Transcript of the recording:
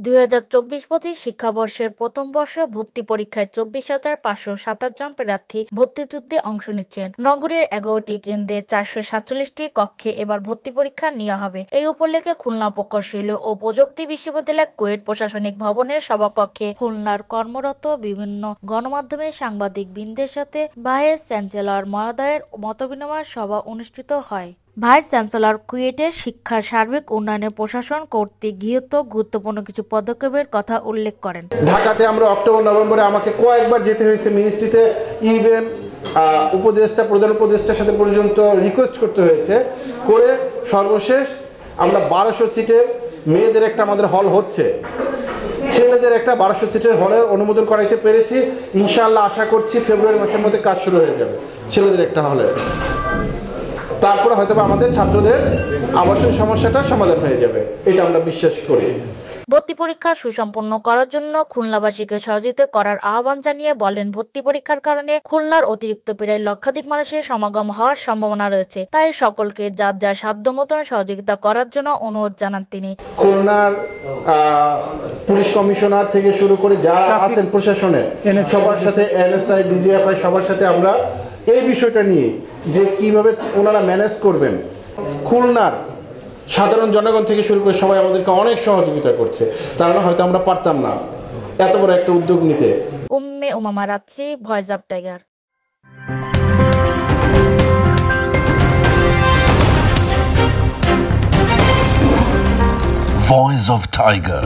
2024-25 শিক্ষাবর্ষের প্রথম বর্ষে ভর্তি পরীক্ষায় 24,527 জন প্রার্থী ভর্তিযুদ্ধে অংশ নিচ্ছেন। নগরের 11টি কেন্দ্রে 447টি কক্ষে এবার ভর্তি পরীক্ষা নেওয়া হবে। এই উপলক্ষে খুলনা প্রকৌশল ও প্রযুক্তি বিশ্ববিদ্যালয় কুয়েট প্রশাসনিক ভবনের সভাকক্ষে খুলনার কর্মরত বিভিন্ন গণমাধ্যমের সাংবাদিকবৃন্দের সাথে ভাইস চ্যান্সেলর মহোদয়ের মতবিনিময় সভা অনুষ্ঠিত হয়। ভাইস চ্যান্সেলর কুয়েটের শিক্ষার সার্বিক উন্নয়নের প্রশাসন কর্তৃক গৃহীত গুরুত্বপূর্ণ কিছু পদক্ষেপের কথা উল্লেখ করেন। ঢাকাতে আমরা অক্টোবর নভেম্বরে আমাকে কয়েকবার যেতে হয়েছে মিনিস্ট্রিতে, ইভেন উপদেষ্টা প্রধান উপদেষ্টার সাথে পর্যন্ত রিকোয়েস্ট করতে হয়েছে, করে সর্বশেষ আমরা 1200 সিটের মেয়েদের একটা আমাদের হল হচ্ছে, ছেলেদের একটা 1200 সিটের হলের অনুমোদন করাইতে পেরেছি। ইনশাআল্লাহ আশা করছি ফেব্রুয়ারি মাসের মধ্যে কাজ শুরু হয়ে যাবে ছেলেদের একটা হলে। তারপরে হয়তো আমাদের ছাত্রদের আবাসন সমস্যাটা সমাধান হয়ে যাবে, এটা আমরা বিশ্বাস করি। ভর্তি পরীক্ষা সুসম্পন্ন করার জন্য খুলনাবাসীকে সহযোগিতা করার আহ্বান জানিয়ে বলেন, ভর্তি পরীক্ষার কারণে খুলনার অতিরিক্ত প্রায় লক্ষাধিক মানুষের সমাগম হওয়ার সম্ভাবনা রয়েছে, তাই সকলকে যার যার সাধ্য মতন সহযোগিতা করার জন্য অনুরোধ জানান তিনি। খুলনার পুলিশ কমিশনার থেকে শুরু করে যা আছেন প্রশাসনে সবার সাথে, এনএসআই, ডিজিএফআই সবার সাথে আমরা এই বিষয়টা নিয়ে যে কিভাবে ওনারা ম্যানেজ করবেন। খুলনার সাধারণ জনগণ থেকে শুরু করে সবাই আমাদেরকে অনেক সহযোগিতা করছে, তাহলে হয়তো আমরা পারতাম না এত বড় একটা উদ্যোগ নিতে। উম্মে উমামা রাচ্ছি, voice of tiger. Voice of Tiger.